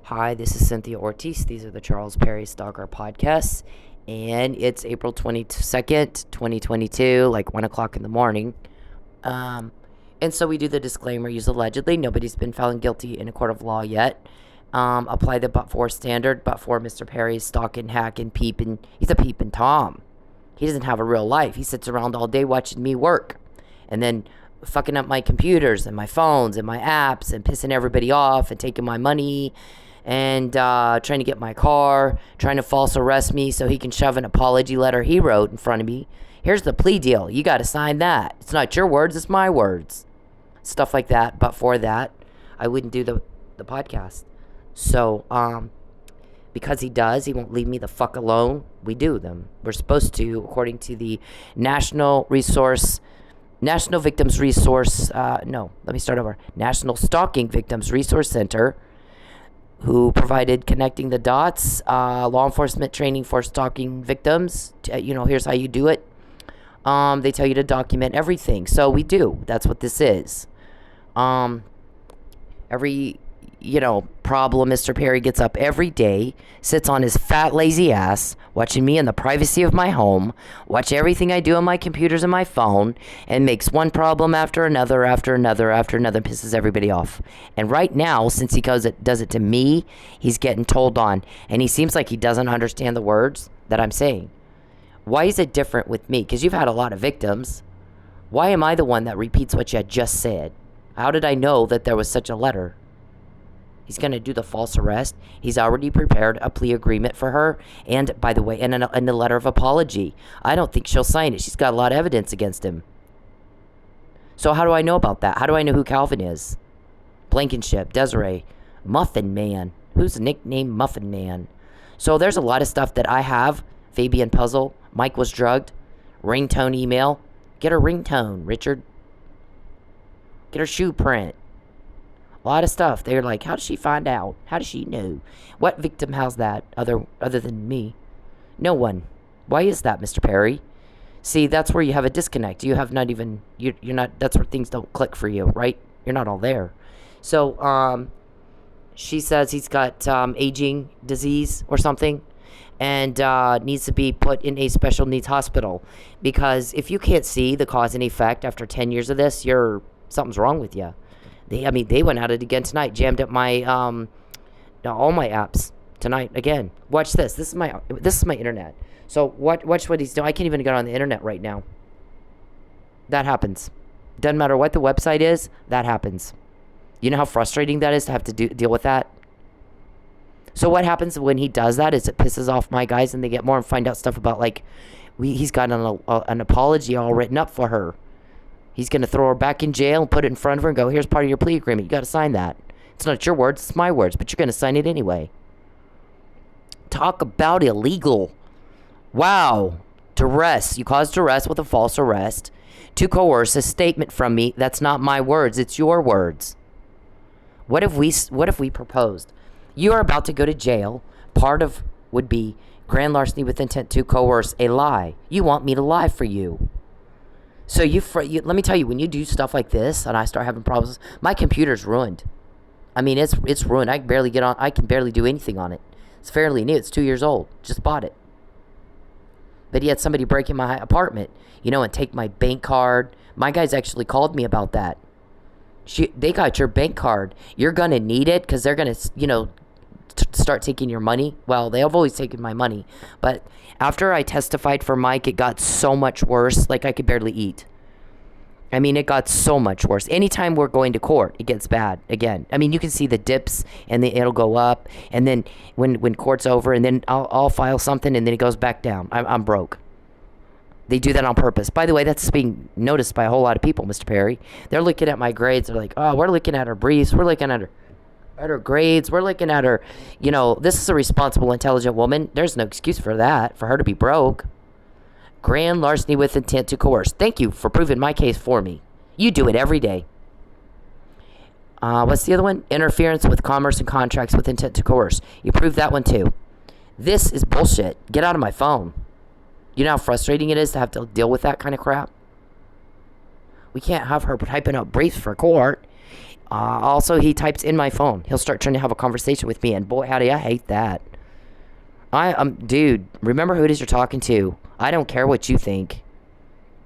Hi, this is Cynthia Ortiz. These are the Charles Perry Stalker podcasts, and it's April 22nd, 2022, like 1 o'clock in the morning. And so we do the disclaimer, use allegedly. Nobody's been found guilty in a court of law yet. Apply the but-for standard, but for Mr. Perry's stalking, hacking, peeping. He's a peeping Tom. He doesn't have a real life. He sits around all day watching me work and then fucking up my computers and my phones and my apps and pissing everybody off and taking my money and trying to get my car, trying to false arrest me so he can shove an apology letter he wrote in front of me. Here's the plea deal. You got to sign that. It's not your words, it's my words. Stuff like that. But for that, I wouldn't do the podcast. So, because he does, he won't leave me the fuck alone. We do them. We're supposed to, according to the National Victims Resource, National Stalking Victims Resource Center, who provided connecting the dots, law enforcement training for stalking victims. Here's how you do it. They tell you to document everything. So we do. That's what this is. Every problem, Mr. Perry gets up every day, sits on his fat, lazy ass, watching me in the privacy of my home, watch everything I do on my computers and my phone, and makes one problem after another, pisses everybody off. And right now, since he does it to me, he's getting told on, and he seems like he doesn't understand the words that I'm saying. Why is it different with me? Because you've had a lot of victims. Why am I the one that repeats what you had just said? How did I know that there was such a letter? He's going to do the false arrest. He's already prepared a plea agreement for her. And, by the way, and a letter of apology. I don't think she'll sign it. She's got a lot of evidence against him. So how do I know about that? How do I know who Calvin is? Blankenship, Desiree, Muffin Man. Who's nicknamed Muffin Man? So there's a lot of stuff that I have. Fabian Puzzle. Mike was drugged. Ringtone email. Get her ringtone, Richard. Get her shoe print. A lot of stuff. They're like, how does she find out? How does she know? What victim has that other than me? No one. Why is that, Mr. Perry? See, that's where you have a disconnect. You have not even, you're not, that's where things don't click for you, right? You're not all there. So, she says he's got aging disease or something and needs to be put in a special needs hospital. Because if you can't see the cause and effect after 10 years of this, something's wrong with you. They went at it again tonight. Jammed up my all my apps tonight again. Watch this. This is my internet. So watch what he's doing. I can't even get on the internet right now. That happens. Doesn't matter what the website is. That happens. You know how frustrating that is to have to deal with that. So what happens when he does that is it pisses off my guys and they get more and find out stuff about he's got an apology all written up for her. He's going to throw her back in jail and put it in front of her and go, here's part of your plea agreement. You got to sign that. It's not your words, it's my words, but you're going to sign it anyway. Talk about illegal. Wow. Duress. You caused duress with a false arrest to coerce a statement from me. That's not my words, it's your words. What if we proposed? You are about to go to jail. Part of would be grand larceny with intent to coerce a lie. You want me to lie for you. So let me tell you, when you do stuff like this and I start having problems, my computer's ruined. I mean, it's ruined. I can barely get on. I can barely do anything on it. It's fairly new. It's 2 years old. Just bought it. But he had somebody break in my apartment, and take my bank card. My guys actually called me about that. They got your bank card. You're going to need it because they're going to, start taking your money. Well, they have always taken my money. But after I testified for Mike, it got so much worse. Like I could barely eat. I mean, it got so much worse. Anytime we're going to court, it gets bad again. I mean, you can see the dips and it'll go up. And then when court's over and then I'll file something and then it goes back down. I'm broke. They do that on purpose. By the way, that's being noticed by a whole lot of people, Mr. Perry. They're looking at my grades. They're like, oh, we're looking at her briefs. We're looking at her grades. We're looking at her, this is a responsible, intelligent woman. There's no excuse for that, for her to be broke. Grand larceny with intent to coerce. Thank you for proving my case for me. You do it every day. What's the other one? Interference with commerce and contracts with intent to coerce. You proved that one too. This is bullshit. Get out of my phone. You know how frustrating it is to have to deal with that kind of crap? We can't have her typing up briefs for court. Also, he types in my phone. He'll start trying to have a conversation with me, and boy, howdy, I hate that. Dude, remember who it is you're talking to. I don't care what you think.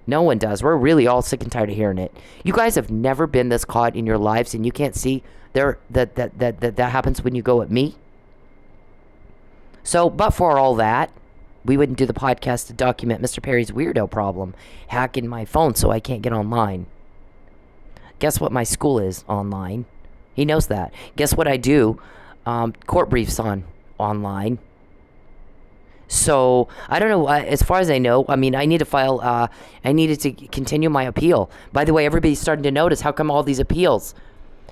No one does. We're really all sick and tired of hearing it. You guys have never been this caught in your lives, and you can't see that happens when you go at me. So, but for all that, we wouldn't do the podcast to document Mr. Perry's weirdo problem, hacking my phone so I can't get online. Guess what my school is? Online. He knows that. Guess what I do? Court briefs online. So, I don't know, as far as I know, I mean, I need to file, I needed to continue my appeal. By the way, everybody's starting to notice, how come all these appeals?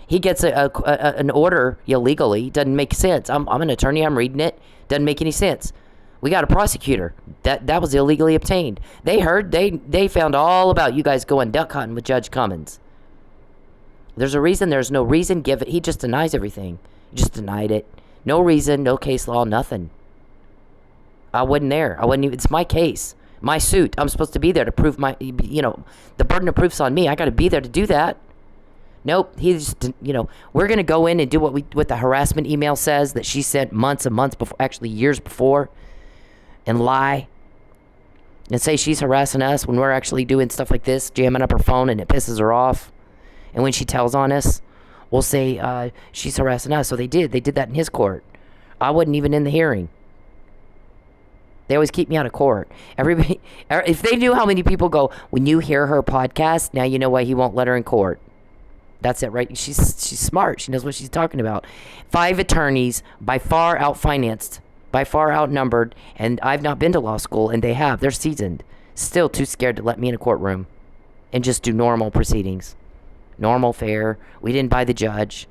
He gets an order illegally, doesn't make sense. I'm an attorney, I'm reading it, doesn't make any sense. We got a prosecutor, that was illegally obtained. They found all about you guys going duck hunting with Judge Cummins. There's a reason, there's no reason, he just denies everything. He just denied it. No reason, no case law, nothing. I wasn't there. It's my case, my suit. I'm supposed to be there to prove the burden of proof's on me. I got to be there to do that. Nope. He just, we're going to go in and do what the harassment email says that she sent months and months before, actually years before, and lie and say she's harassing us when we're actually doing stuff like this, jamming up her phone, and it pisses her off. And when she tells on us, we'll say she's harassing us. So they did that in his court. I wasn't even in the hearing. They always keep me out of court. Everybody, if they knew how many people go, when you hear her podcast, now you know why he won't let her in court. That's it, right? She's smart. She knows what she's talking about. 5 attorneys, by far out-financed, by far outnumbered, and I've not been to law school, and they have. They're seasoned. Still too scared to let me in a courtroom and just do normal proceedings. Normal fare. We didn't buy the judge.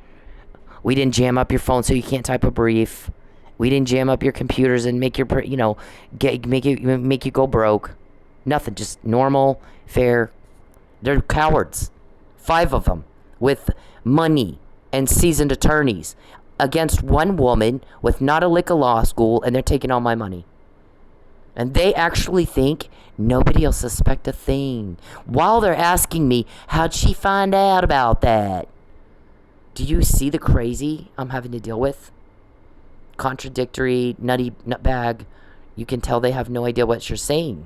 We didn't jam up your phone so you can't type a brief. We didn't jam up your computers and make your, make you go broke. Nothing, just normal, fair. They're cowards. 5 of them with money and seasoned attorneys against one woman with not a lick of law school, and they're taking all my money. And they actually think nobody will suspect a thing while they're asking me, how'd she find out about that? Do you see the crazy I'm having to deal with? Contradictory, nutbag. You can tell they have no idea what you're saying.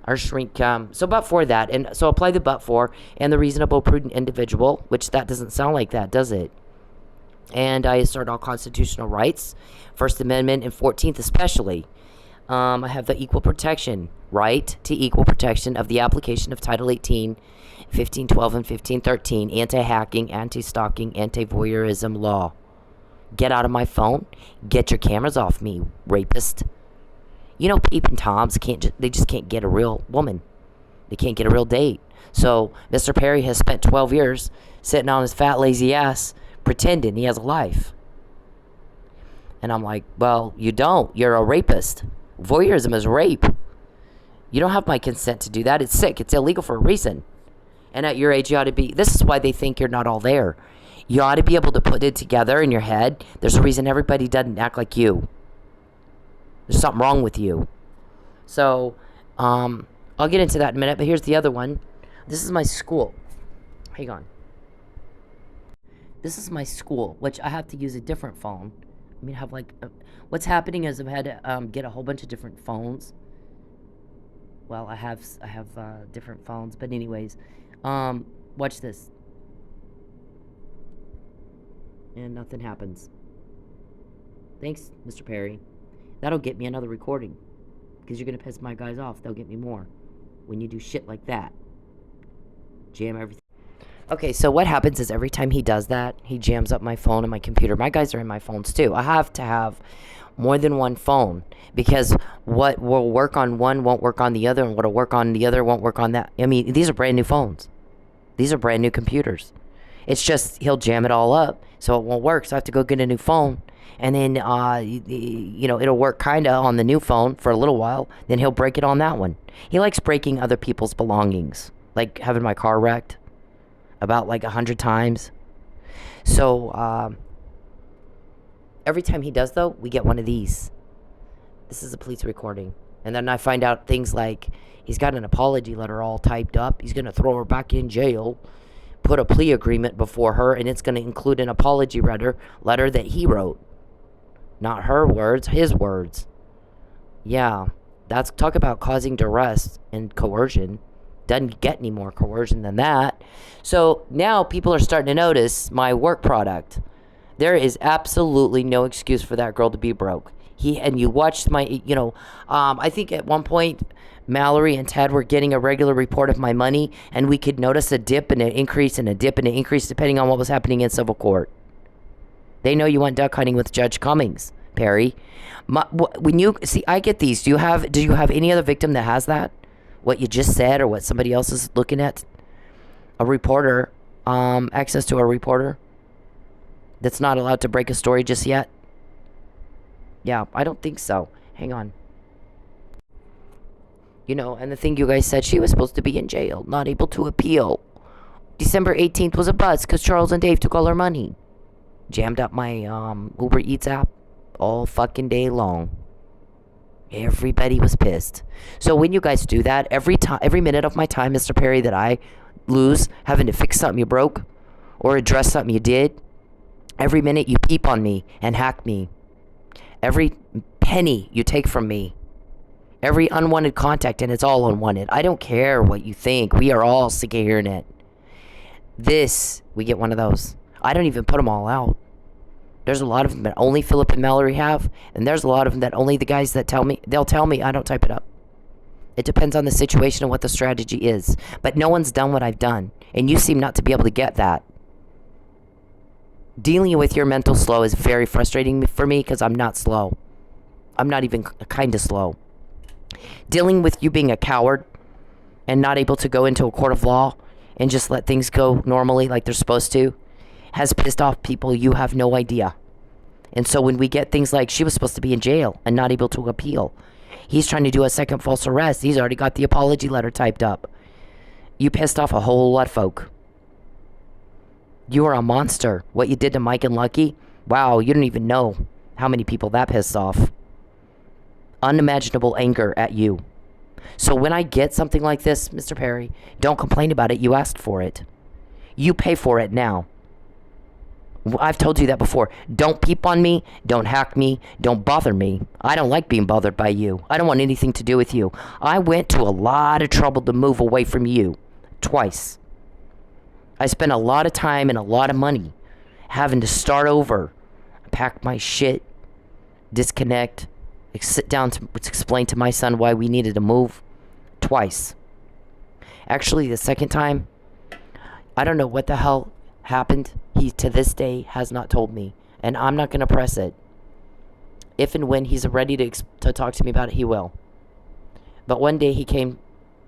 Our shrink, so but for that, and so apply the but for and the reasonable, prudent individual, which that doesn't sound like that, does it? And I assert all constitutional rights, First Amendment and 14th especially. I have the equal protection, right to equal protection of the application of Title 18, 1512 and 1513, anti-hacking, anti-stalking, anti-voyeurism law. Get out of my phone. Get your cameras off me, rapist. Peep and Toms they just can't get a real woman. They can't get a real date. So Mr. Perry has spent 12 years sitting on his fat, lazy ass, pretending he has a life. And I'm like, well, you don't. You're a rapist. Voyeurism is rape. You don't have my consent to do that. It's sick. It's illegal for a reason. And at your age, you ought to be. This is why they think you're not all there. You ought to be able to put it together in your head. There's a reason everybody doesn't act like you. There's something wrong with you. So, I'll get into that in a minute, but here's the other one. This is my school. Hang on. This is my school, which I have to use a different phone. What's happening is I've had to get a whole bunch of different phones. Well, I have different phones, but anyways, watch this. And nothing happens. Thanks, Mr. Perry. That'll get me another recording. Because you're going to piss my guys off. They'll get me more. When you do shit like that. Jam everything. Okay, so what happens is every time he does that, he jams up my phone and my computer. My guys are in my phones too. I have to have more than one phone. Because what will work on one won't work on the other. And what'll work on the other won't work on that. I mean, these are brand new phones. These are brand new computers. It's just he'll jam it all up. So it won't work. So I have to go get a new phone. And then, it'll work kind of on the new phone for a little while. Then he'll break it on that one. He likes breaking other people's belongings. Like having my car wrecked about 100 times. So, every time he does, though, we get one of these. This is a police recording. And then I find out things like he's got an apology letter all typed up. He's going to throw her back in jail. put a plea agreement before her, and it's going to include an apology letter that he wrote. Not her words, his words. Yeah, that's talk about causing duress and coercion. Doesn't get any more coercion than that. So now people are starting to notice my work product. There is absolutely no excuse for that girl to be broke. And you watched my, I think at one point Mallory and Ted were getting a regular report of my money, and we could notice a dip and an increase and a dip and an increase depending on what was happening in civil court. They know you went duck hunting with Judge Cummings, Perry. When you see, I get these. Do you have any other victim that has that? What you just said, or what somebody else is looking at? A reporter, access to a reporter that's not allowed to break a story just yet? Yeah, I don't think so. Hang on. And the thing you guys said, she was supposed to be in jail, not able to appeal. December 18th was a buzz because Charles and Dave took all her money. Jammed up my Uber Eats app all fucking day long. Everybody was pissed. So when you guys do that, every minute of my time, Mr. Perry, that I lose having to fix something you broke or address something you did, every minute you peep on me and hack me. Every penny you take from me. Every unwanted contact, and it's all unwanted. I don't care what you think. We are all sick of hearing it. We get one of those. I don't even put them all out. There's a lot of them that only Philip and Mallory have, and there's a lot of them that only the guys that they'll tell me. I don't type it up. It depends on the situation and what the strategy is. But no one's done what I've done, and you seem not to be able to get that. Dealing with your mental slow is very frustrating for me because I'm not slow. I'm not even kind of slow. Dealing with you being a coward and not able to go into a court of law and just let things go normally like they're supposed to has pissed off people you have no idea. And so when we get things like she was supposed to be in jail and not able to appeal, he's trying to do a second false arrest, he's already got the apology letter typed up, you pissed off a whole lot of folk. You are a monster. What you did to Mike and Lucky, wow, you don't even know how many people that pissed off. Unimaginable anger at you. So when I get something like this, Mr. Perry, don't complain about it. You asked for it. You pay for it now. I've told you that before. Don't peep on me. Don't hack me. Don't bother me. I don't like being bothered by you. I don't want anything to do with you. I went to a lot of trouble to move away from you. Twice. I spent a lot of time and a lot of money having to start over. Pack my shit. Disconnect. Sit down to explain to my son why we needed to move. Twice. Actually, the second time, I don't know what the hell happened. He, to this day, has not told me. And I'm not going to press it. If and when he's ready to talk to me about it, he will. But one day he came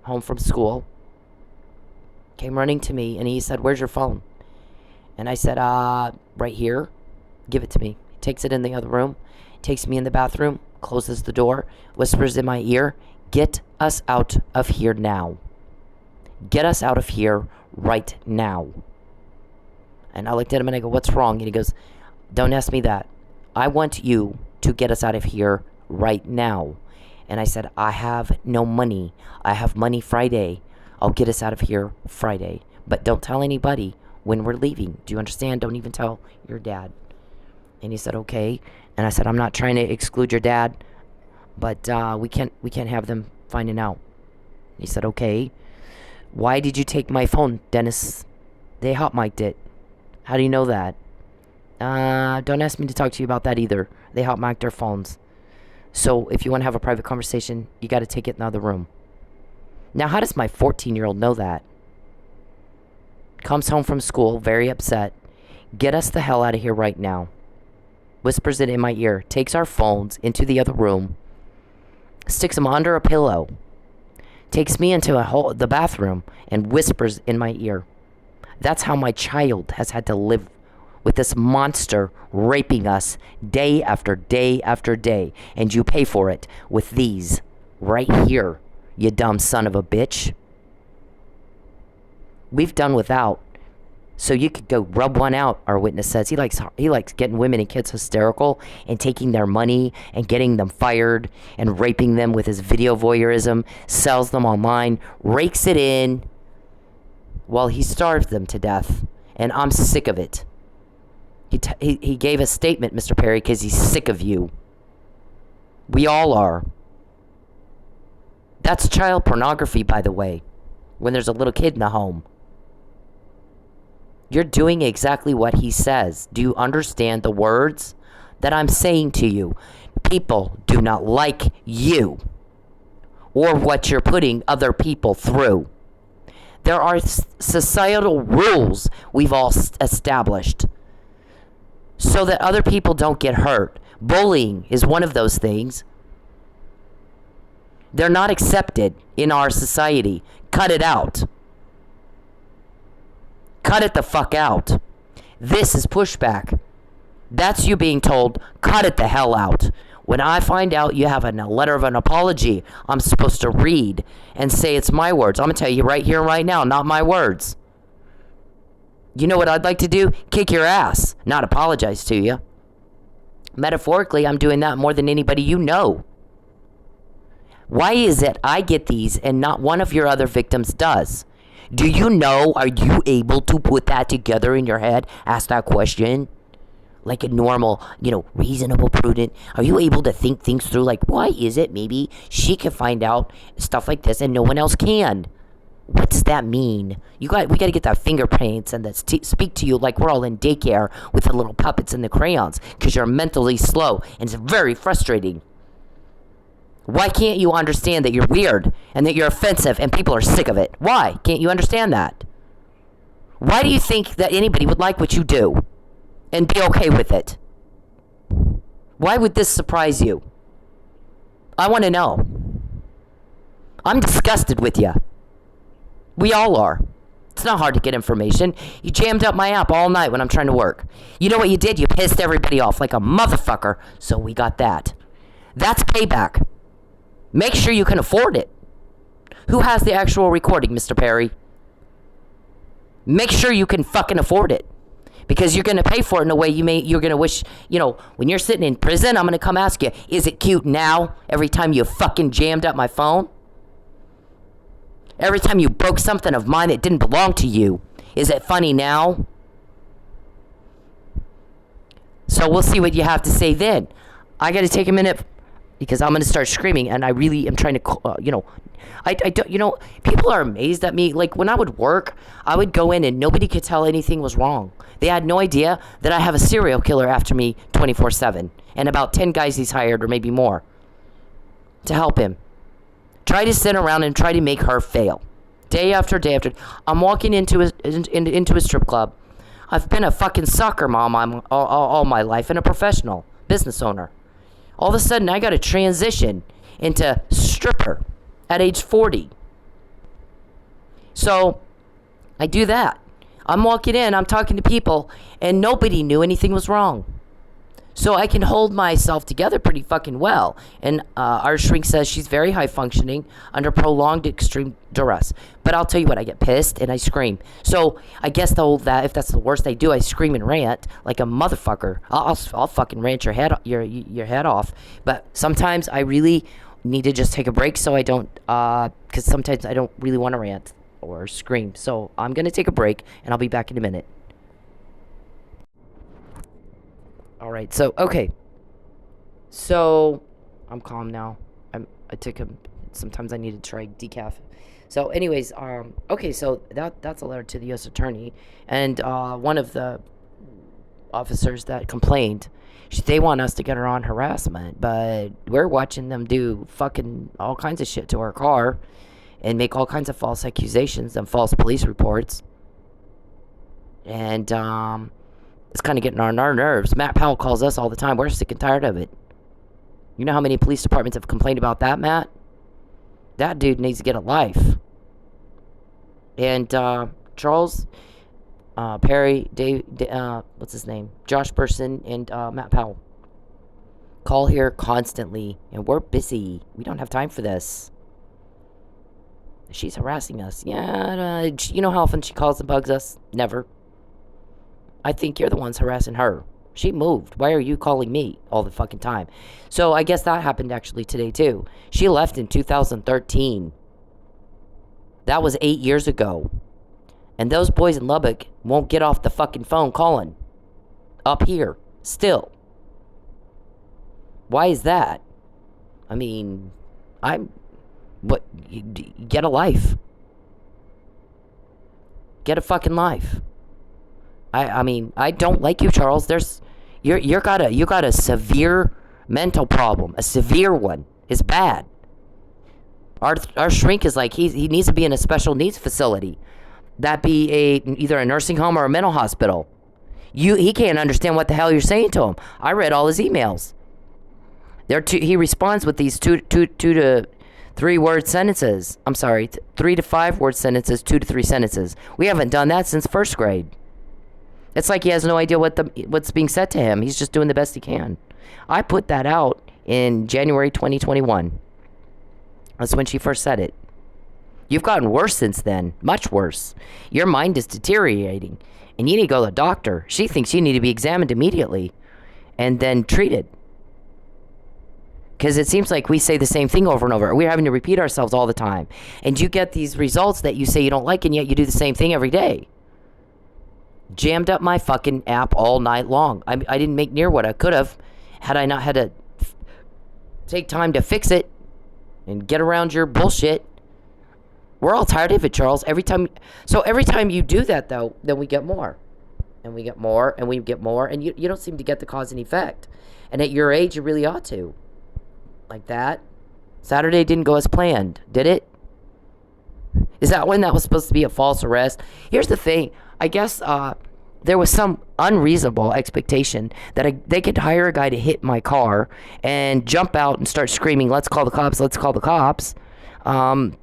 home from school, came running to me, and he said, "Where's your phone?" And I said, right here. Give it to me. He takes it in the other room, takes me in the bathroom, closes the door, whispers in my ear, "Get us out of here now. Get us out of here right now." And I looked at him and I go, "What's wrong?" And he goes, "Don't ask me that. I want you to get us out of here right now." And I said, "I have no money. I have money Friday. I'll get us out of here Friday. But don't tell anybody when we're leaving. Do you understand? Don't even tell your dad." And he said, "Okay." And I said, "I'm not trying to exclude your dad, but we can't have them finding out." He said, "Okay." "Why did you take my phone, Dennis?" "They hot mic'd it." "How do you know that?" Don't ask me to talk to you about that either. They hot mic'd their phones. So if you want to have a private conversation, you got to take it in the other room. Now, how does my 14-year-old know that? Comes home from school, very upset. "Get us the hell out of here right now." Whispers it in my ear. Takes our phones into the other room. Sticks them under a pillow. Takes me into the bathroom and whispers in my ear. That's how my child has had to live with this monster raping us day after day after day. And you pay for it with these right here, you dumb son of a bitch. We've done without. So you could go rub one out, our witness says. He likes getting women and kids hysterical and taking their money and getting them fired and raping them with his video voyeurism, sells them online, rakes it in, Well, he starved them to death, and I'm sick of it. He gave a statement, Mr. Perry, because he's sick of you. We all are. That's child pornography, by the way, when there's a little kid in the home. You're doing exactly what he says. Do you understand the words that I'm saying to you? People do not like you or what you're putting other people through. There are societal rules we've all established so that other people don't get hurt. Bullying is one of those things. They're not accepted in our society. Cut it out. Cut it the fuck out. This is pushback. That's you being told, cut it the hell out. When I find out you have a letter of an apology, I'm supposed to read and say it's my words. I'm going to tell you right here, right now, not my words. You know what I'd like to do? Kick your ass, not apologize to you. Metaphorically, I'm doing that more than anybody you know. Why is it I get these and not one of your other victims does? Do you know, are you able to put that together in your head? Ask that question. Like a normal, reasonable, prudent. Are you able to think things through? Like, why is it maybe she can find out stuff like this and no one else can? What does that mean? We got to get that fingerprints and that speak to you like we're all in daycare with the little puppets and the crayons because you're mentally slow and it's very frustrating. Why can't you understand that you're weird and that you're offensive and people are sick of it? Why can't you understand that? Why do you think that anybody would like what you do and be okay with it? Why would this surprise you? I want to know. I'm disgusted with you. We all are. It's not hard to get information. You jammed up my app all night when I'm trying to work. You know what you did? You pissed everybody off like a motherfucker. So we got that. That's payback. Make sure you can afford it. Who has the actual recording, Mr. Perry? Make sure you can fucking afford it. Because you're going to pay for it in a way you're going to wish, when you're sitting in prison, I'm going to come ask you, is it cute now every time you fucking jammed up my phone? Every time you broke something of mine that didn't belong to you, is it funny now? So we'll see what you have to say then. I got to take a minute because I'm going to start screaming, and I really am trying to, I don't, people are amazed at me. Like, when I would work, I would go in and nobody could tell anything was wrong. They had no idea that I have a serial killer after me 24/7, and about 10 guys he's hired, or maybe more, to help him. Try to sit around and try to make her fail. Day after day after. I'm walking into a strip club. I've been a fucking soccer mom all my life and a professional business owner. All of a sudden, I got to transition into stripper at age 40. So, I do that. I'm walking in, I'm talking to people, and nobody knew anything was wrong. So I can hold myself together pretty fucking well. And our shrink says she's very high functioning under prolonged extreme duress. But I'll tell you what, I get pissed and I scream. So I guess that if that's the worst I do, I scream and rant like a motherfucker. I'll fucking rant your head off. But sometimes I really need to just take a break so I don't, because sometimes I don't really want to rant or scream. So I'm going to take a break and I'll be back in a minute. All right, okay. So I'm calm now. Sometimes I need to try decaf. So anyways, okay, so that's a letter to the U.S. Attorney. And one of the officers that complained, they want us to get her on harassment, but we're watching them do fucking all kinds of shit to her car and make all kinds of false accusations and false police reports. And, it's kind of getting on our nerves. Matt Powell calls us all the time. We're sick and tired of it. You know how many police departments have complained about that, Matt? That dude needs to get a life. And Charles, Perry, Dave, what's his name? Josh Burson and Matt Powell call here constantly, and we're busy. We don't have time for this. She's harassing us. Yeah, you know how often she calls and bugs us? Never. I think you're the ones harassing her. She moved. Why are you calling me all the fucking time? So I guess that happened actually today too. She left in 2013. That was 8 years ago. And those boys in Lubbock won't get off the fucking phone calling. Up here. Still. Why is that? I mean, get a life. Get a fucking life. I mean, I don't like you, Charles. You got a severe mental problem. A severe one. It's bad. Our shrink is like, he needs to be in a special needs facility. That be either a nursing home or a mental hospital. He can't understand what the hell you're saying to him. I read all his emails. He responds with these 2 to 3 word sentences. I'm sorry, 3 to 5 word sentences, 2 to 3 sentences. We haven't done that since first grade. It's like he has no idea what's being said to him. He's just doing the best he can. I put that out in January 2021. That's when she first said it. You've gotten worse since then. Much worse. Your mind is deteriorating. And you need to go to the doctor. She thinks you need to be examined immediately. And then treated. Because it seems like we say the same thing over and over. We're having to repeat ourselves all the time. And you get these results that you say you don't like, and yet you do the same thing every day. Jammed up my fucking app all night long. I didn't make near what I could have had I not had to take time to fix it and get around your bullshit. We're all tired of it, Charles. Every time you do that, though, then we get more. And we get more, and we get more, and you don't seem to get the cause and effect. And at your age, you really ought to. Like that. Saturday didn't go as planned, did it? Is that when that was supposed to be a false arrest? Here's the thing. I guess there was some unreasonable expectation that they could hire a guy to hit my car and jump out and start screaming, let's call the cops, let's call the cops. And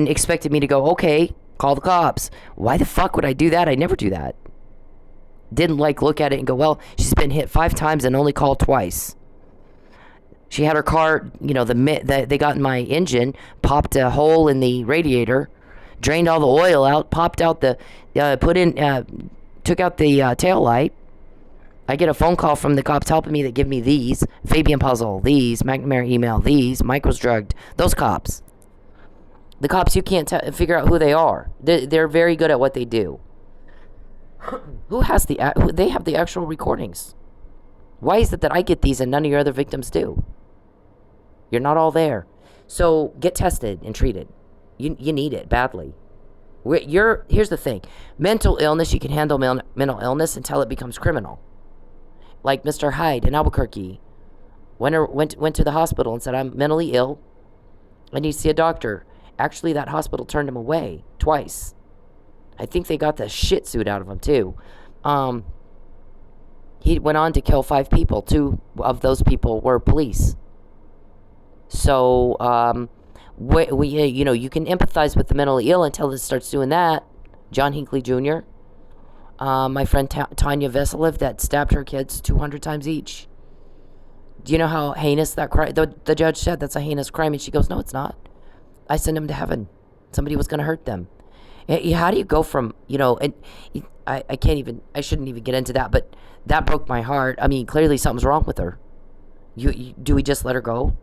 expected me to go, okay, call the cops. Why the fuck would I do that? I never do that. Didn't look at it and go, well, she's been hit 5 times and only called twice. She had her car, they got in my engine, popped a hole in the radiator, drained all the oil out, popped out took out the tail light. I get a phone call from the cops helping me that give me these, Fabian Puzzle, these, McNamara email, these, Mike was drugged, those cops. The cops, you can't figure out who they are. They're very good at what they do. They have the actual recordings. Why is it that I get these and none of your other victims do? You're not all there. So get tested and treated. You need it badly. Here's the thing. Mental illness, you can handle mental illness until it becomes criminal. Like Mr. Hyde in Albuquerque. Went to the hospital and said, I'm mentally ill. I need to see a doctor. Actually, that hospital turned him away twice. I think they got the shit suit out of him, too. He went on to kill 5 people. 2 of those people were police. So, you can empathize with the mentally ill until it starts doing that. John Hinckley Jr., my friend Tanya Veselev that stabbed her kids 200 times each. Do you know how heinous that crime? The judge said that's a heinous crime, and she goes, no, it's not. I sent him to heaven. Somebody was going to hurt them. How do you go from, and I shouldn't even get into that, but that broke my heart. I mean, clearly something's wrong with her. Do we just let her go?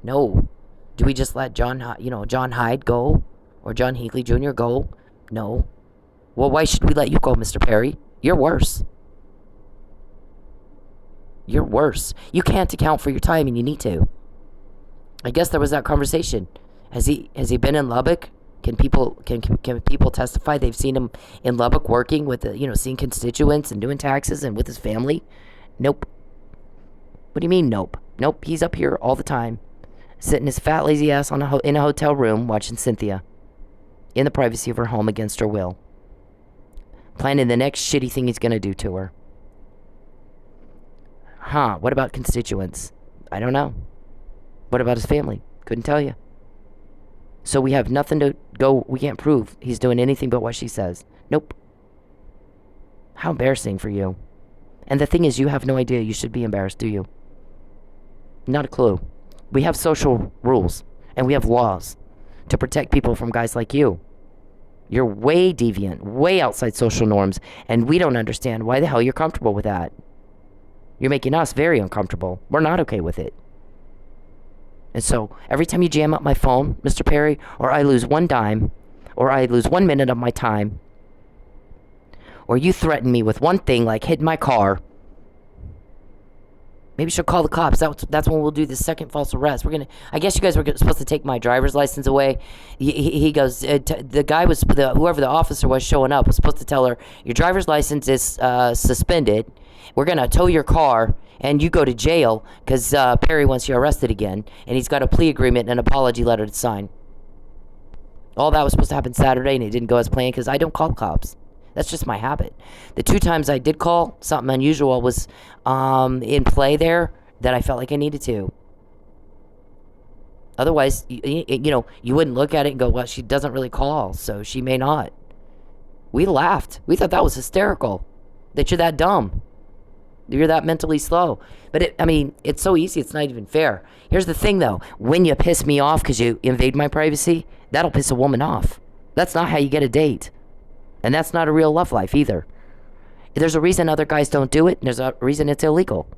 No. Do we just let John Hyde go? Or John Hinckley Jr. go? No. Well, why should we let you go, Mr. Perry? You're worse. You're worse. You can't account for your time, and you need to. I guess there was that conversation. Has he been in Lubbock? Can people testify they've seen him in Lubbock working with seeing constituents and doing taxes and with his family? Nope. What do you mean nope? Nope. He's up here all the time, sitting his fat lazy ass in a hotel room watching Cynthia, in the privacy of her home against her will, planning the next shitty thing he's gonna do to her. What about constituents? I don't know. What about his family? Couldn't tell you. So we have nothing to go, we can't prove he's doing anything but what she says. Nope. How embarrassing for you. And the thing is, you have no idea you should be embarrassed, do you? Not a clue. We have social rules, and we have laws to protect people from guys like you. You're way deviant, way outside social norms, and we don't understand why the hell you're comfortable with that. You're making us very uncomfortable. We're not okay with it. And so, every time you jam up my phone, Mr. Perry, or I lose 1 dime, or I lose 1 minute of my time, or you threaten me with one thing like hitting my car, maybe she'll call the cops. That's when we'll do the second false arrest. I guess you guys were supposed to take my driver's license away. He goes, the guy was, whoever the officer was showing up was supposed to tell her, your driver's license is suspended. We're going to tow your car and you go to jail because Perry wants you arrested again. And he's got a plea agreement and an apology letter to sign. All that was supposed to happen Saturday and it didn't go as planned because I don't call cops. That's just my habit. The 2 times I did call, something unusual was in play there that I felt like I needed to. Otherwise, you wouldn't look at it and go, well, she doesn't really call, so she may not. We laughed. We thought that was hysterical, that you're that dumb. You're that mentally slow. But it's so easy, it's not even fair. Here's the thing, though. When you piss me off because you invade my privacy, that'll piss a woman off. That's not how you get a date. And that's not a real love life either. There's a reason other guys don't do it, and there's a reason it's illegal.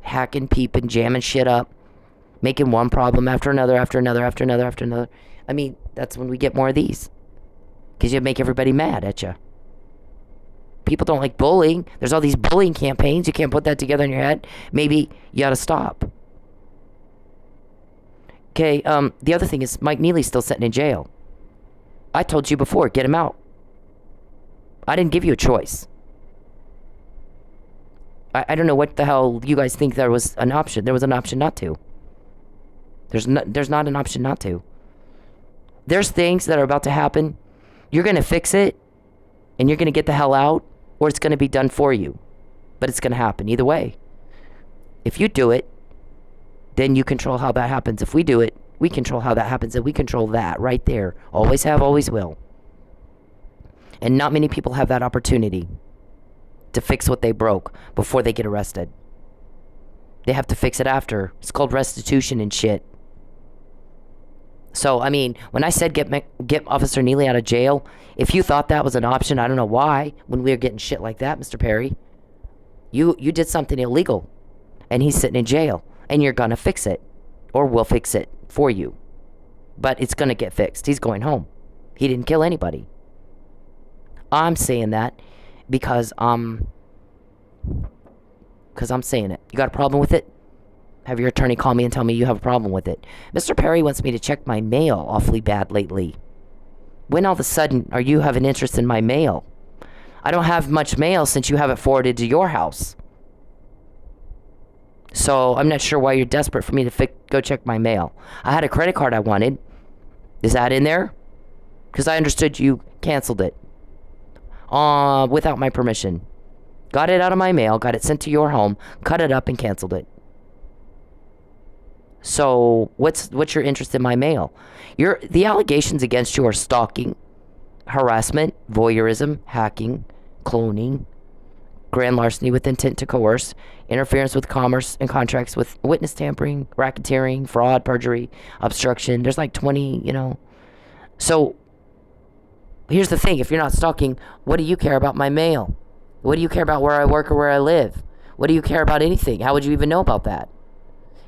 Hacking, peeping, jamming shit up, making one problem after another, after another, after another, after another. That's when we get more of these. Because you make everybody mad at you. People don't like bullying. There's all these bullying campaigns. You can't put that together in your head. Maybe you ought to stop. Okay, the other thing is Mike Neely's still sitting in jail. I told you before, get him out. I didn't give you a choice. I don't know what the hell you guys think there was an option. There was an option not to. There's not an option not to. There's things that are about to happen. You're going to fix it, and you're going to get the hell out, or it's going to be done for you. But it's going to happen either way. If you do it, then you control how that happens. If we do it, we control how that happens, and we control that right there. Always have, always will. And not many people have that opportunity to fix what they broke before they get arrested. They have to fix it after. It's called restitution and shit. So, when I said get Officer Neely out of jail, if you thought that was an option, I don't know why, when we were getting shit like that, Mr. Perry. You did something illegal, and he's sitting in jail, and you're gonna fix it, or we'll fix it for you. But it's gonna get fixed. He's going home. He didn't kill anybody. I'm saying that because I'm saying it. You got a problem with it? Have your attorney call me and tell me you have a problem with it. Mr. Perry wants me to check my mail awfully bad lately. When all of a sudden are you having interest in my mail? I don't have much mail since you have it forwarded to your house. So I'm not sure why you're desperate for me to go check my mail. I had a credit card I wanted. Is that in there? Because I understood you canceled it. Without my permission. Got it out of my mail, got it sent to your home, cut it up and canceled it. So, what's your interest in my mail? The allegations against you are stalking, harassment, voyeurism, hacking, cloning, grand larceny with intent to coerce, interference with commerce and contracts with witness tampering, racketeering, fraud, perjury, obstruction. There's like 20, So, here's the thing. If you're not stalking, what do you care about my mail? What do you care about where I work or where I live? What do you care about anything? How would you even know about that?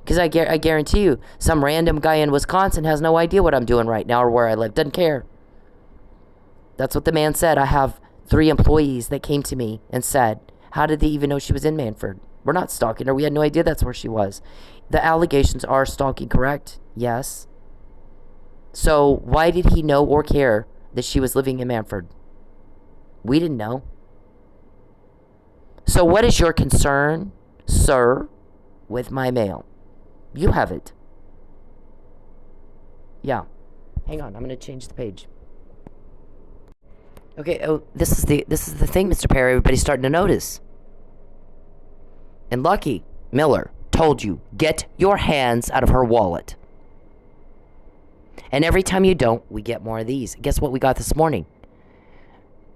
Because I guarantee you, some random guy in Wisconsin has no idea what I'm doing right now or where I live. Doesn't care. That's what the man said. I have 3 employees that came to me and said, how did they even know she was in Manford? We're not stalking her. We had no idea that's where she was. The allegations are stalking, correct? Yes. So why did he know or care that she was living in Manford? We didn't know. So what is your concern, sir, with my mail? You have it. Yeah. Hang on, I'm going to change the page. Okay, this is the thing, Mr. Perry. Everybody's starting to notice. And Lucky Miller told you, get your hands out of her wallet. And every time you don't, we get more of these. Guess what we got this morning?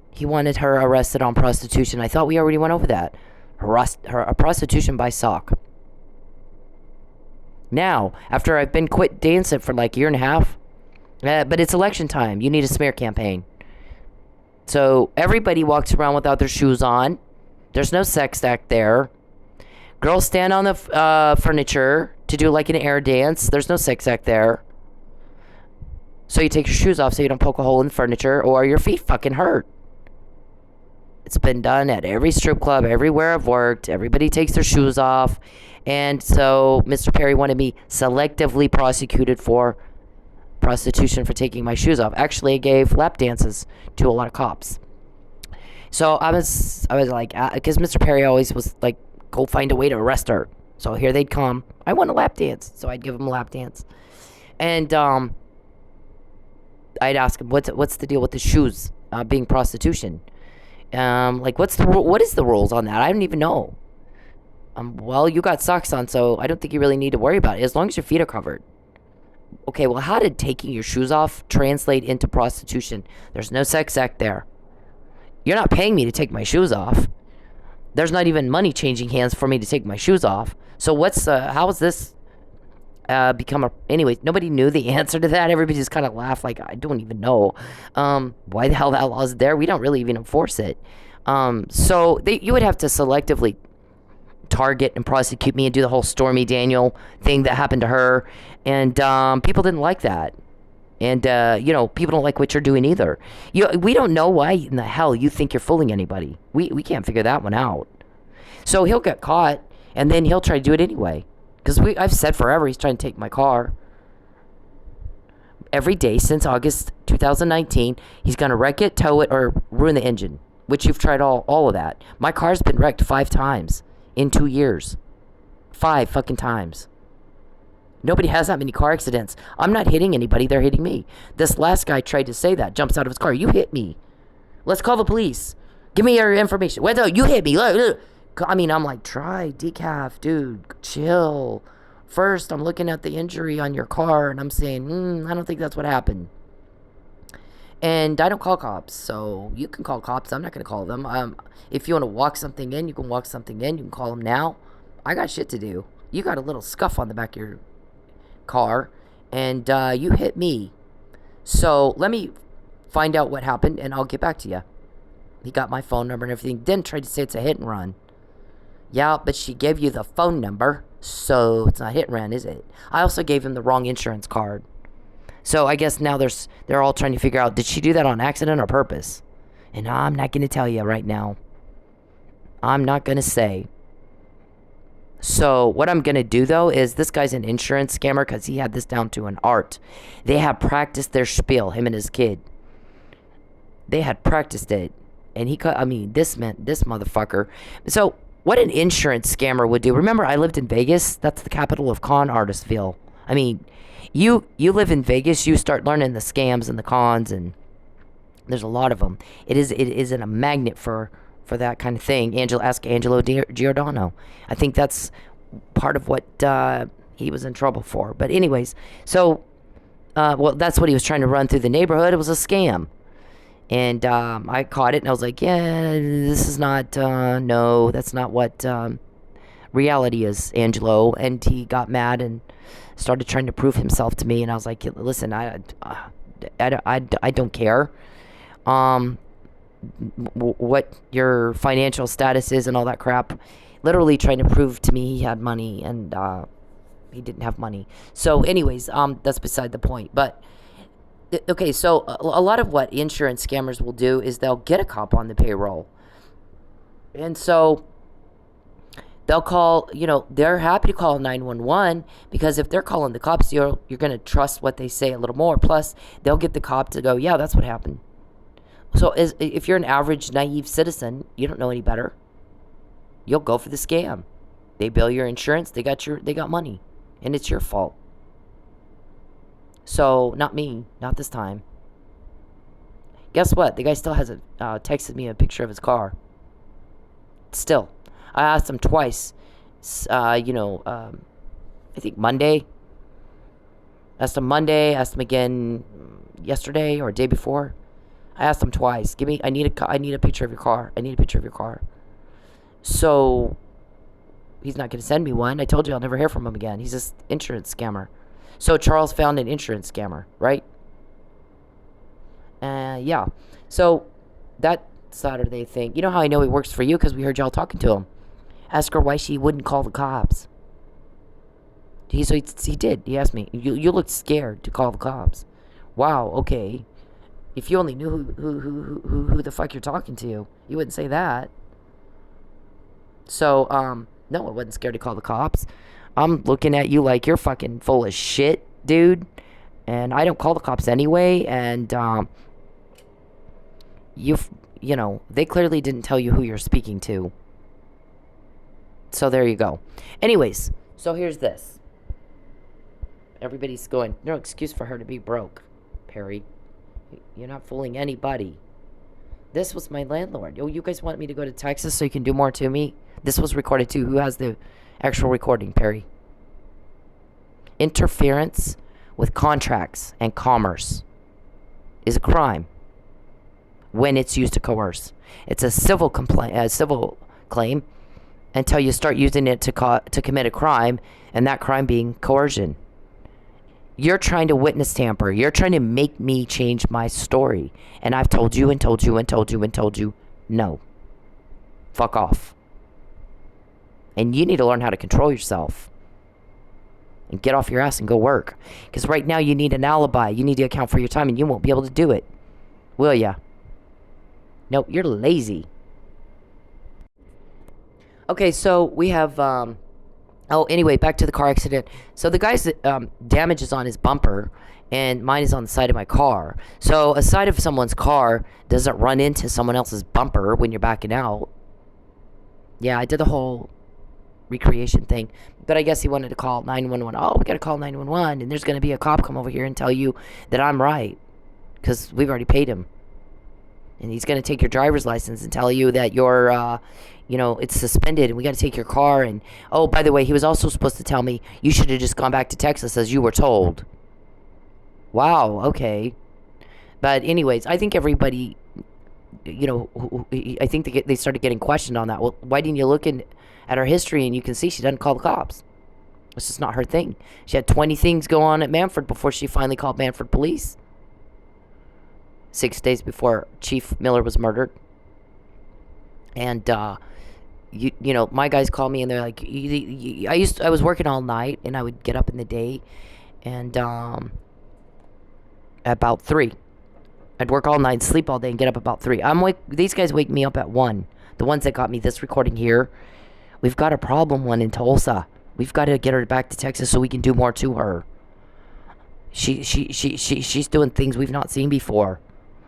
He wanted her arrested on prostitution. I thought we already went over that. Prostitution by sock. Now, after I've been quit dancing for like a year and a half, but it's election time. You need a smear campaign. So everybody walks around without their shoes on. There's no sex act there. Girls stand on the furniture to do like an air dance. There's no sex act there. So you take your shoes off so you don't poke a hole in the furniture or your feet fucking hurt. It's been done at every strip club, everywhere I've worked. Everybody takes their shoes off. And so Mr. Perry wanted me selectively prosecuted for prostitution for taking my shoes off. Actually, I gave lap dances to a lot of cops. So I was like, because Mr. Perry always was like, go find a way to arrest her. So here they'd come. I want a lap dance. So I'd give them a lap dance. And I'd ask him, what's the deal with the shoes being prostitution? Like, what is the rules on that? I don't even know. Well, you got socks on, so I don't think you really need to worry about it, as long as your feet are covered. Okay, well, how did taking your shoes off translate into prostitution? There's no sex act there. You're not paying me to take my shoes off. There's not even money changing hands for me to take my shoes off. So how is this anyways, nobody knew the answer to that. Everybody just kind of laughed like, I don't even know why the hell that law is there. We don't really even enforce it. So you would have to selectively target and prosecute me and do the whole Stormy Daniel thing that happened to her. And people didn't like that. And, people don't like what you're doing either. We don't know why in the hell you think you're fooling anybody. We can't figure that one out. So he'll get caught, and then he'll try to do it anyway. Because I've said forever he's trying to take my car. Every day since August 2019, he's going to wreck it, tow it, or ruin the engine. Which you've tried all of that. My car's been wrecked 5 times in 2 years. 5 fucking times. Nobody has that many car accidents. I'm not hitting anybody, they're hitting me. This last guy tried to say that, jumps out of his car. You hit me. Let's call the police. Give me your information. Wait, no, you hit me. I mean, I'm like, try decaf, dude, chill. First, I'm looking at the injury on your car, and I'm saying, I don't think that's what happened. And I don't call cops, so you can call cops. I'm not going to call them. If you want to walk something in, you can walk something in. You can call them now. I got shit to do. You got a little scuff on the back of your car, and you hit me. So let me find out what happened, and I'll get back to you. He got my phone number and everything. Then tried to say it's a hit and run. Yeah, but she gave you the phone number, so it's not hit and run, is it? I also gave him the wrong insurance card. So I guess now they're all trying to figure out, did she do that on accident or purpose? And I'm not going to tell you right now. I'm not going to say. So what I'm going to do, though, is this guy's an insurance scammer because he had this down to an art. They had practiced their spiel, him and his kid. They had practiced it. And this motherfucker. So what an insurance scammer would do. Remember, I lived in Vegas. That's the capital of con artistville. I mean, you live in Vegas, you start learning the scams and the cons, and there's a lot of them. It is a magnet for that kind of thing. Ask Angelo Giordano. I think that's part of what he was in trouble for. But anyways, so that's what he was trying to run through the neighborhood. It was a scam. And I caught it, and I was like, yeah, this is not, no, that's not what reality is, Angelo. And he got mad and started trying to prove himself to me. And I was like, listen, I don't care what your financial status is and all that crap. Literally trying to prove to me he had money, and he didn't have money. So anyways, that's beside the point. But okay, so a lot of what insurance scammers will do is they'll get a cop on the payroll. And so they'll call, they're happy to call 911 because if they're calling the cops, you're going to trust what they say a little more. Plus, they'll get the cop to go, yeah, that's what happened. So if you're an average naive citizen, you don't know any better. You'll go for the scam. They bill your insurance, they got money, and it's your fault. So, not me. Not this time. Guess what? The guy still hasn't texted me a picture of his car. Still. I asked him twice. I think Monday. Asked him Monday. Asked him again yesterday or day before. I asked him twice. I need a picture of your car. I need a picture of your car. So, he's not going to send me one. I told you I'll never hear from him again. He's just insurance scammer. So Charles found an insurance scammer, right? Yeah. So that Saturday thing, you know how I know he works for you? Because we heard y'all talking to him. Ask her why she wouldn't call the cops. He did. He asked me, you looked scared to call the cops. Wow, okay. If you only knew who the fuck you're talking to, you wouldn't say that. So, no, I wasn't scared to call the cops. I'm looking at you like you're fucking full of shit, dude. And I don't call the cops anyway. And, you know, they clearly didn't tell you who you're speaking to. So there you go. Anyways, so here's this. Everybody's going, no excuse for her to be broke, Perry. You're not fooling anybody. This was my landlord. Oh, you guys want me to go to Texas so you can do more to me? This was recorded too. Who has the actual recording, Perry? Interference with contracts and commerce is a crime when it's used to coerce. It's a civil claim until you start using it to commit a crime, and that crime being coercion. You're trying to witness tamper. You're trying to make me change my story. And I've told you and told you and told you and told you, no. Fuck off. And you need to learn how to control yourself. And get off your ass and go work. Because right now you need an alibi. You need to account for your time and you won't be able to do it. Will ya? Nope, you're lazy. Okay, so we have... anyway, back to the car accident. So the guy's damage is on his bumper, and mine is on the side of my car. So a side of someone's car doesn't run into someone else's bumper when you're backing out. Yeah, I did the whole recreation thing. But I guess he wanted to call 911. Oh, we got to call 911, and there's going to be a cop come over here and tell you that I'm right. Because we've already paid him. And he's going to take your driver's license and tell you that you're... it's suspended and we got to take your car. And, oh, by the way, he was also supposed to tell me you should have just gone back to Texas as you were told. Wow, okay. But anyways, I think everybody, I think they started getting questioned on that. Well, why didn't you look at her history and you can see she doesn't call the cops? It's just not her thing. She had 20 things go on at Manford before she finally called Manford police. 6 days before Chief Miller was murdered. And, my guys call me and they're like, I was working all night and I would get up in the day and, about 3, I'd work all night, sleep all day and get up about 3. These guys wake me up at 1. The ones that got me this recording here. We've got a problem one in Tulsa. We've got to get her back to Texas so we can do more to her. She's doing things we've not seen before.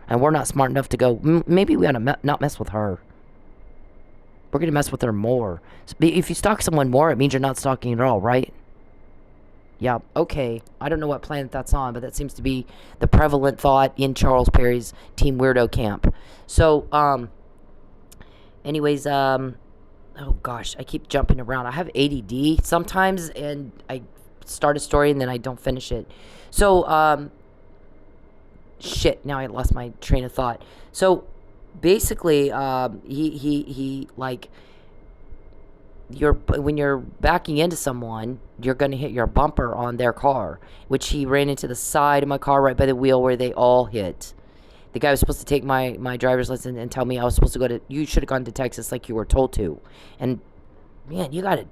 And we're not smart enough to go, maybe we ought to not mess with her. We're going to mess with her more. So if you stalk someone more, it means you're not stalking at all, right? Yeah, okay. I don't know what planet that's on, but that seems to be the prevalent thought in Charles Perry's Team Weirdo camp. So, anyways, oh gosh, I keep jumping around. I have ADD sometimes, and I start a story and then I don't finish it. So, shit, now I lost my train of thought. So, basically, he like, when you're backing into someone, you're going to hit your bumper on their car, which he ran into the side of my car right by the wheel where they all hit. The guy was supposed to take my driver's license and tell me I was supposed to go to, you should have gone to Texas like you were told to. And, man, you got to,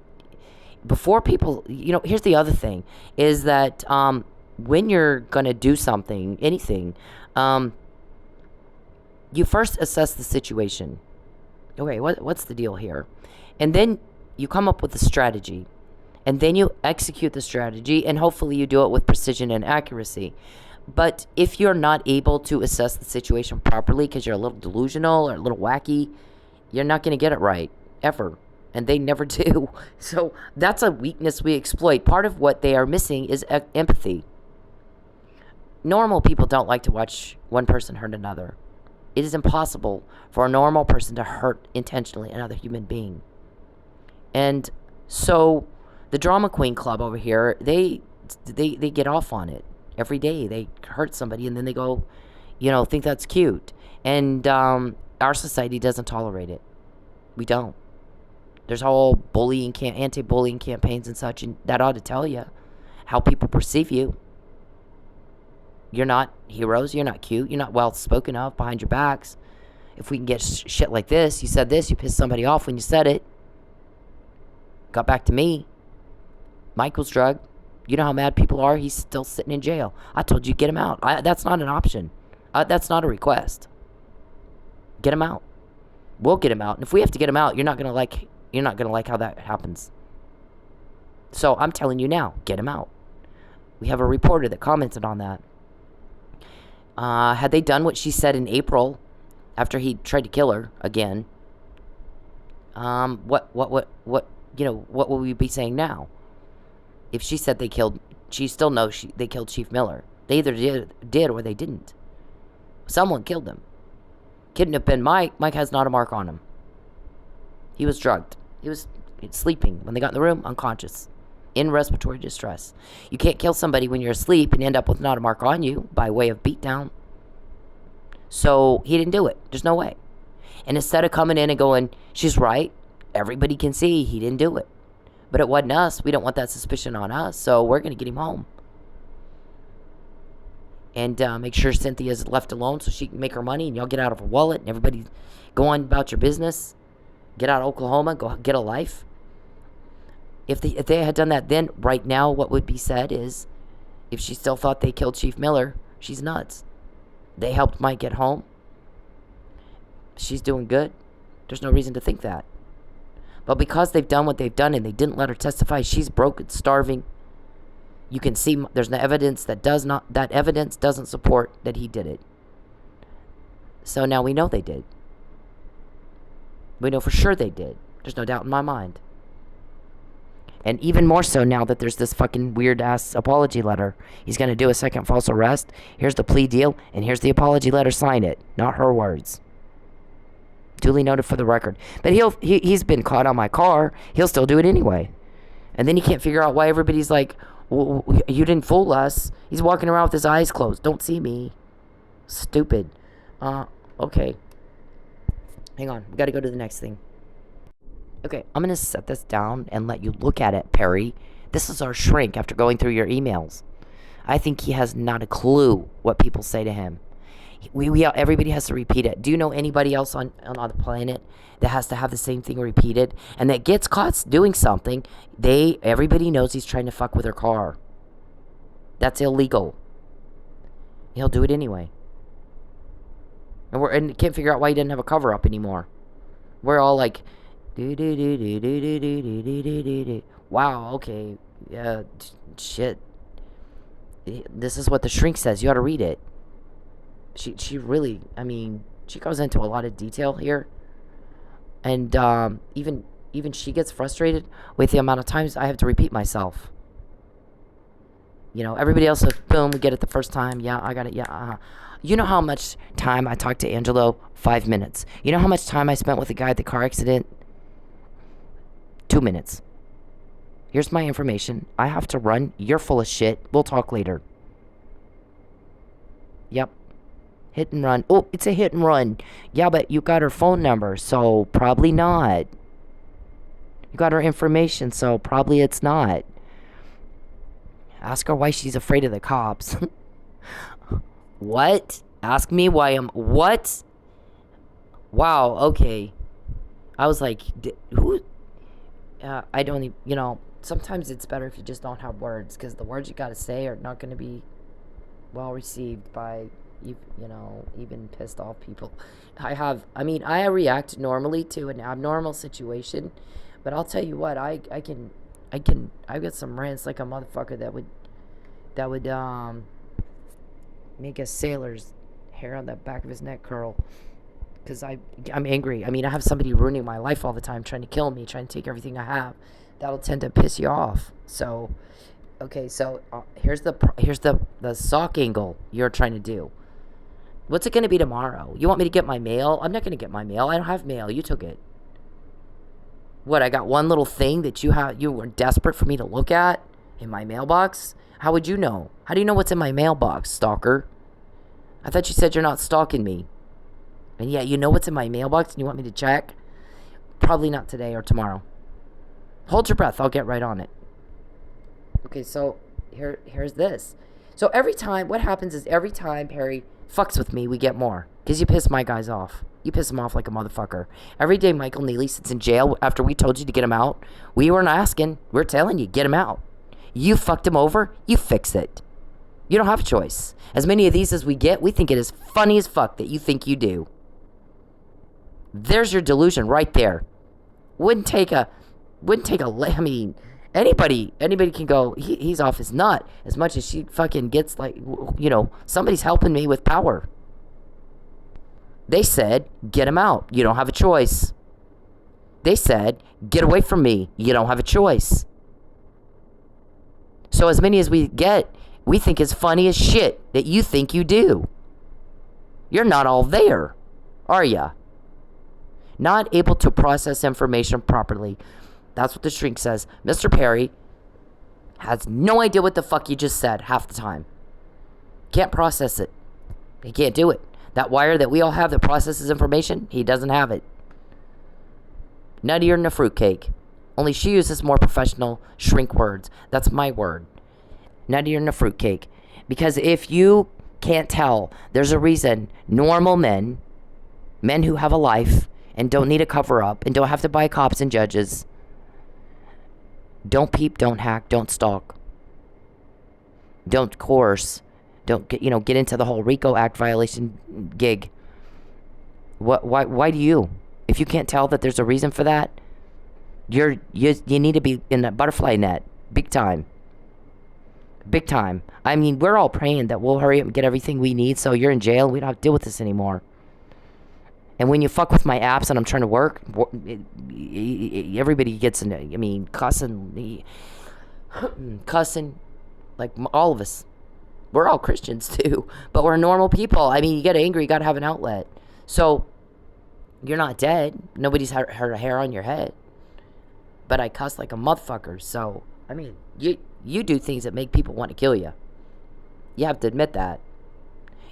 before people, here's the other thing, is that when you're going to do something, anything, you first assess the situation. Okay, what's the deal here? And then you come up with a strategy. And then you execute the strategy, and hopefully you do it with precision and accuracy. But if you're not able to assess the situation properly because you're a little delusional or a little wacky, you're not going to get it right, ever. And they never do. So that's a weakness we exploit. Part of what they are missing is empathy. Normal people don't like to watch one person hurt another. It is impossible for a normal person to hurt intentionally another human being. And so the Drama Queen Club over here, they get off on it every day. They hurt somebody and then they go, think that's cute. And our society doesn't tolerate it. We don't. There's whole bullying, anti-bullying campaigns and such, and that ought to tell you how people perceive you. You're not heroes. You're not cute. You're not well spoken of behind your backs. If we can get shit like this, you said this, you pissed somebody off when you said it. Got back to me. Mike was drugged. You know how mad people are? He's still sitting in jail. I told you, get him out. That's not an option. That's not a request. Get him out. We'll get him out. And if we have to get him out, you're not gonna like how that happens. So I'm telling you now, get him out. We have a reporter that commented on that. Had they done what she said in April, after he tried to kill her again, what would we be saying now? If she said she still knows they killed Chief Miller. They either did or they didn't. Someone killed him. Couldn't have been Mike. Mike has not a mark on him. He was drugged. He was sleeping when they got in the room, unconscious, in respiratory distress. You can't kill somebody when you're asleep and end up with not a mark on you by way of beatdown. So he didn't do it. There's no way. And instead of coming in and going, she's right, everybody can see he didn't do it. But it wasn't us. We don't want that suspicion on us, so we're going to get him home. And make sure Cynthia's left alone so she can make her money and y'all get out of her wallet and everybody go on about your business. Get out of Oklahoma, go get a life. If they had done that then, right now what would be said is, if she still thought they killed Chief Miller, she's nuts. They helped Mike get home. She's doing good. There's no reason to think that. But because they've done what they've done and they didn't let her testify, she's broken, starving. You can see there's no evidence that evidence doesn't support that he did it. So now we know they did. We know for sure they did. There's no doubt in my mind. And even more so now that there's this fucking weird-ass apology letter. He's going to do a second false arrest. Here's the plea deal, and here's the apology letter. Sign it. Not her words. Duly noted for the record. But he's been caught on my car. He'll still do it anyway. And then he can't figure out why everybody's like, well, you didn't fool us. He's walking around with his eyes closed. Don't see me. Stupid. Okay. Hang on. We got to go to the next thing. Okay, I'm going to set this down and let you look at it, Perry. This is our shrink after going through your emails. I think he has not a clue what people say to him. Everybody has to repeat it. Do you know anybody else on the planet that has to have the same thing repeated and that gets caught doing something? Everybody knows he's trying to fuck with her car. That's illegal. He'll do it anyway. And can't figure out why he didn't have a cover up anymore. We're all like, wow, okay, yeah, shit. This is what the shrink says. You ought to read it. She really, I mean, she goes into a lot of detail here. And even she gets frustrated with the amount of times I have to repeat myself. You know, everybody else says, boom, we get it the first time. Yeah, I got it. Yeah, You know how much time I talked to Angelo? 5 minutes. You know how much time I spent with the guy at the car accident? 2 minutes. Here's my information. I have to run. You're full of shit. We'll talk later. Yep. Hit and run. Oh, it's a hit and run. Yeah, but you got her phone number, so probably not. You got her information, so probably it's not. Ask her why she's afraid of the cops. What? Ask me why I'm... What? Wow, okay. I was like, who... I don't even... You know, sometimes it's better if you just don't have words, because the words you gotta say are not going to be well received by... even pissed off people. I react normally to an abnormal situation, but I'll tell you what, I've got some rants like a motherfucker that would make a sailor's hair on the back of his neck curl, because I'm angry. I have somebody ruining my life all the time, trying to kill me, trying to take everything I have. That'll tend to piss you off. So, okay, so here's the sock angle you're trying to do. What's it going to be tomorrow? You want me to get my mail? I'm not going to get my mail. I don't have mail. You took it. What, I got one little thing that you were desperate for me to look at in my mailbox? How would you know? How do you know what's in my mailbox, stalker? I thought you said you're not stalking me. And yeah, you know what's in my mailbox and you want me to check? Probably not today or tomorrow. Hold your breath. I'll get right on it. Okay, so here's this. So what happens is every time Perry fucks with me, we get more. Because you piss my guys off. You piss them off like a motherfucker. Every day Michael Neely sits in jail after we told you to get him out. We weren't asking. We're telling you, get him out. You fucked him over, you fix it. You don't have a choice. As many of these as we get, we think it is funny as fuck that you think you do. There's your delusion right there. Wouldn't take a, I mean, anybody can go, he's off his nut as much as she fucking gets like, you know, somebody's helping me with power. They said, get him out. You don't have a choice. They said, get away from me. You don't have a choice. So as many as we get, we think it's funny as shit that you think you do. You're not all there, are ya? Not able to process information properly. That's what the shrink says. Mr. Perry has no idea what the fuck you just said half the time. Can't process it. He can't do it. That wire that we all have that processes information, he doesn't have it. Nuttier than a fruitcake. Only she uses more professional shrink words. That's my word. Nuttier than a fruitcake. Because if you can't tell, there's a reason normal men who have a life and don't need a cover up and don't have to buy cops and judges, don't peep, don't hack, don't stalk, don't coerce, don't get into the whole RICO Act violation gig. Why do you? If you can't tell that there's a reason for that, you need to be in a butterfly net, big time. Big time. I mean, we're all praying that we'll hurry up and get everything we need so you're in jail and we don't have to deal with this anymore. And when you fuck with my apps and I'm trying to work, everybody gets in it. I mean, cussing, like all of us. We're all Christians too, but we're normal people. I mean, you get angry, you gotta have an outlet. So, you're not dead. Nobody's hurt a hair on your head. But I cuss like a motherfucker. So, I mean, you do things that make people want to kill you. You have to admit that.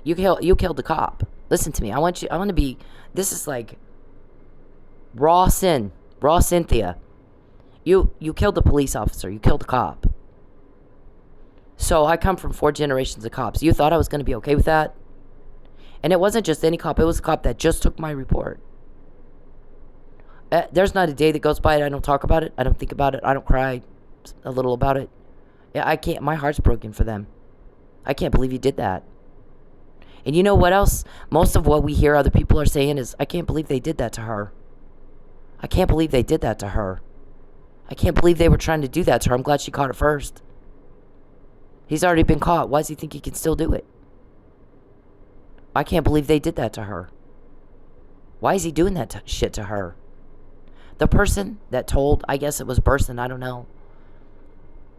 You killed the cop. Listen to me. I want to be, this is like raw Cynthia. You killed the police officer. You killed the cop. So I come from 4 generations of cops. You thought I was going to be okay with that? And it wasn't just any cop. It was a cop that just took my report. There's not a day that goes by that I don't talk about it. I don't think about it. I don't cry a little about it. Yeah, I can't. My heart's broken for them. I can't believe you did that. And you know what else? Most of what we hear other people are saying is, I can't believe they did that to her. I can't believe they did that to her. I can't believe they were trying to do that to her. I'm glad she caught it first. He's already been caught. Why does he think he can still do it? I can't believe they did that to her. Why is he doing that shit to her? The person that told, I guess it was Burson, I don't know,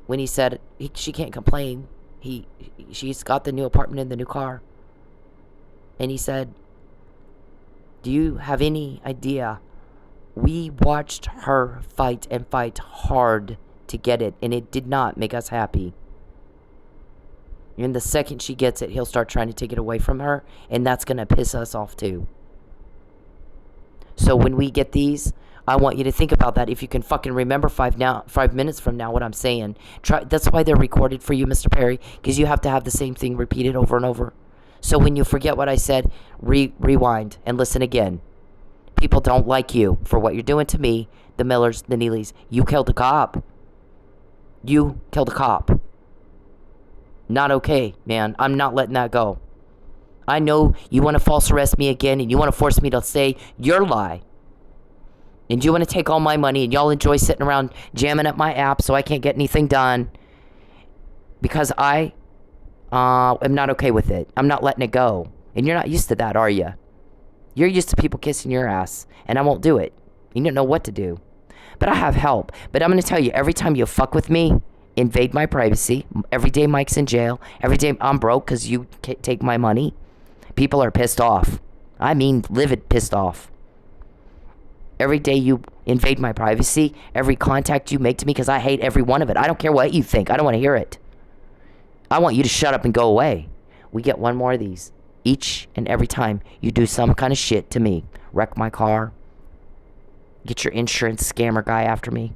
when he said she can't complain, she's got the new apartment and the new car, and he said, do you have any idea, we watched her fight and fight hard to get it, and it did not make us happy. And the second she gets it, he'll start trying to take it away from her, and that's going to piss us off too. So when we get these, I want you to think about that. If you can fucking remember 5 minutes from now what I'm saying. That's why they're recorded for you, Mr. Perry, because you have to have the same thing repeated over and over. So when you forget what I said, rewind and listen again. People don't like you for what you're doing to me, the Millers, the Neelys. You killed a cop. You killed a cop. Not okay, man. I'm not letting that go. I know you want to false arrest me again, and you want to force me to say your lie. And you want to take all my money, and y'all enjoy sitting around jamming up my app so I can't get anything done. Because I am not okay with it. I'm not letting it go. And you're not used to that, are you? You're used to people kissing your ass, and I won't do it. You don't know what to do. But I have help. But I'm going to tell you, every time you fuck with me, invade my privacy, every day Mike's in jail, every day I'm broke because you take my money, people are pissed off. I mean, livid pissed off. Every day you invade my privacy, every contact you make to me, because I hate every one of it. I don't care what you think. I don't want to hear it. I want you to shut up and go away. We get one more of these each and every time you do some kind of shit to me. Wreck my car. Get your insurance scammer guy after me.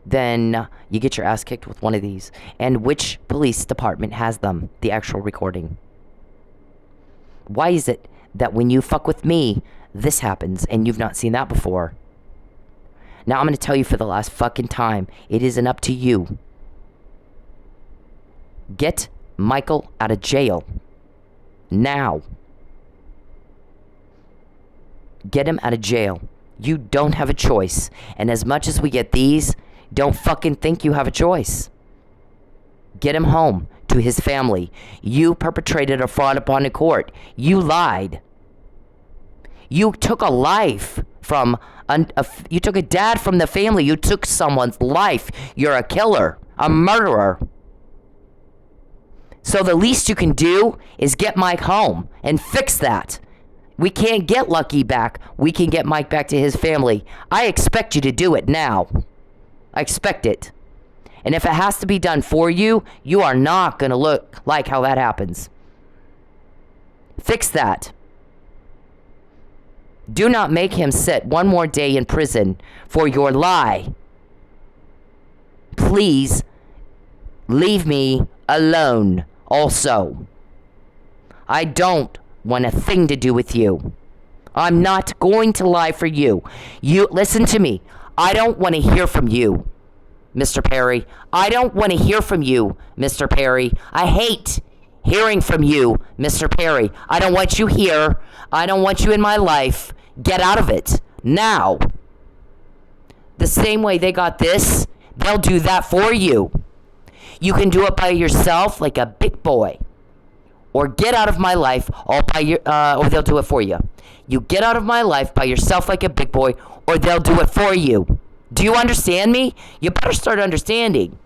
Then you get your ass kicked with one of these. And which police department has them? The actual recording. Why is it that when you fuck with me, this happens and you've not seen that before? Now I'm going to tell you for the last fucking time, it isn't up to you. Get Michael out of jail. Now. Get him out of jail. You don't have a choice. And as much as we get these, don't fucking think you have a choice. Get him home to his family. You perpetrated a fraud upon the court. You lied. You took a life from, you took a dad from the family. You took someone's life. You're a killer, a murderer. So the least you can do is get Mike home and fix that. We can't get Lucky back. We can get Mike back to his family. I expect you to do it now. I expect it. And if it has to be done for you, you are not going to look like how that happens. Fix that. Do not make him sit one more day in prison for your lie. Please leave me alone also. I don't want a thing to do with you. I'm not going to lie for you. You listen to me. I don't want to hear from you, Mr. Perry. I don't want to hear from you, Mr. Perry. I hate hearing from you, Mr. Perry. I don't want you here. I don't want you in my life. Get out of it now. The same way they got this, they'll do that for you. You can do it by yourself like a big boy. Or get out of my life all by your, or they'll do it for you. You get out of my life by yourself like a big boy, or they'll do it for you. Do you understand me? You better start understanding.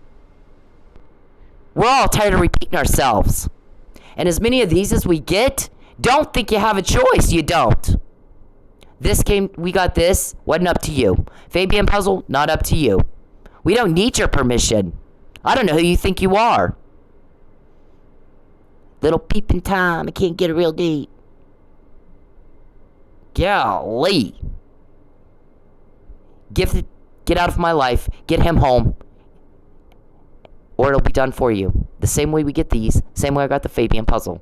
We're all tired of repeating ourselves. And as many of these as we get, don't think you have a choice. You don't. We got this, wasn't up to you. Fabian Puzzle, not up to you. We don't need your permission. I don't know who you think you are. Little peeping Tom, I can't get a real date. Golly. Get out of my life. Get him home. Or it'll be done for you. The same way we get these. Same way I got the Fabian puzzle.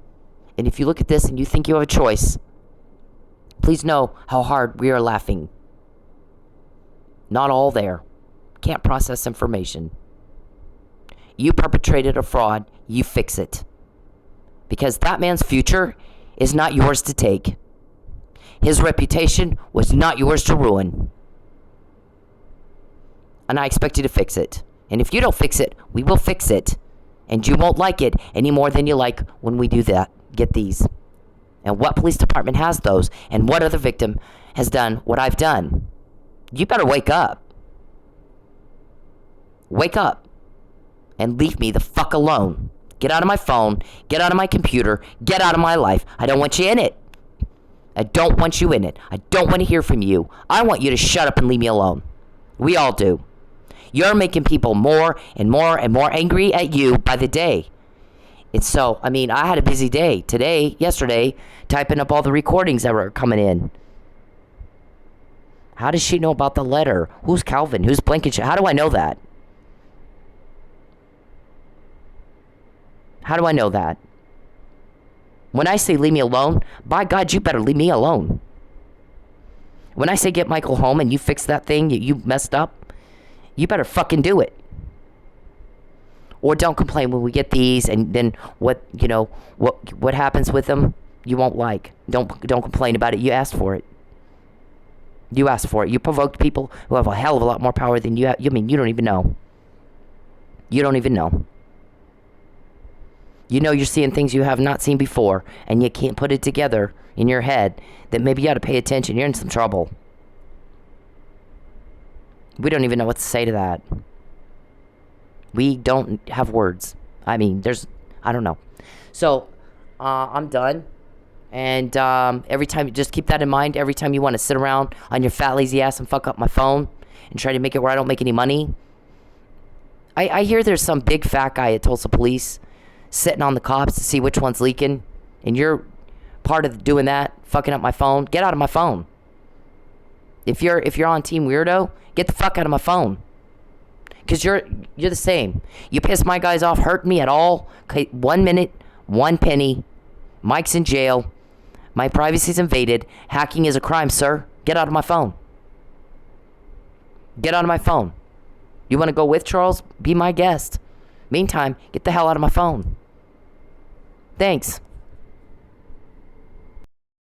And if you look at this and you think you have a choice, please know how hard we are laughing. Not all there. Can't process information. You perpetrated a fraud. You fix it. Because that man's future is not yours to take. His reputation was not yours to ruin. And I expect you to fix it. And if you don't fix it, we will fix it. And you won't like it any more than you like when we do that. Get these. And what police department has those? And what other victim has done what I've done? You better wake up. Wake up. And leave me the fuck alone. Get out of my phone. Get out of my computer. Get out of my life. I don't want you in it. I don't want you in it. I don't want to hear from you. I want you to shut up and leave me alone. We all do. You're making people more and more and more angry at you by the day. It's so, I mean, I had a busy day yesterday, typing up all the recordings that were coming in. How does she know about the letter? Who's Calvin? Who's Blankenship? How do I know that? How do I know that? When I say leave me alone, by God, you better leave me alone. When I say get Michael home and you fix that thing you messed up, you better fucking do it. Or don't complain when we get these and then what happens with them, you won't like. Don't complain about it. You asked for it. You asked for it. You provoked people who have a hell of a lot more power than you have. You don't even know. You don't even know. You know you're seeing things you have not seen before, and you can't put it together in your head that maybe you ought to pay attention. You're in some trouble. We don't even know what to say to that. We don't have words. I mean, I don't know. So, I'm done. And every time, just keep that in mind. Every time you want to sit around on your fat, lazy ass and fuck up my phone and try to make it where I don't make any money. I hear there's some big fat guy at Tulsa Police sitting on the cops to see which one's leaking, and you're part of doing that, fucking up my phone. Get out of my phone. If you're on Team Weirdo, get the fuck out of my phone. Because you're the same. You piss my guys off, hurt me at all. 1 minute, 1 penny. Mike's in jail. My privacy's invaded. Hacking is a crime, sir. Get out of my phone. Get out of my phone. You want to go with Charles? Be my guest. Meantime, get the hell out of my phone. Thanks.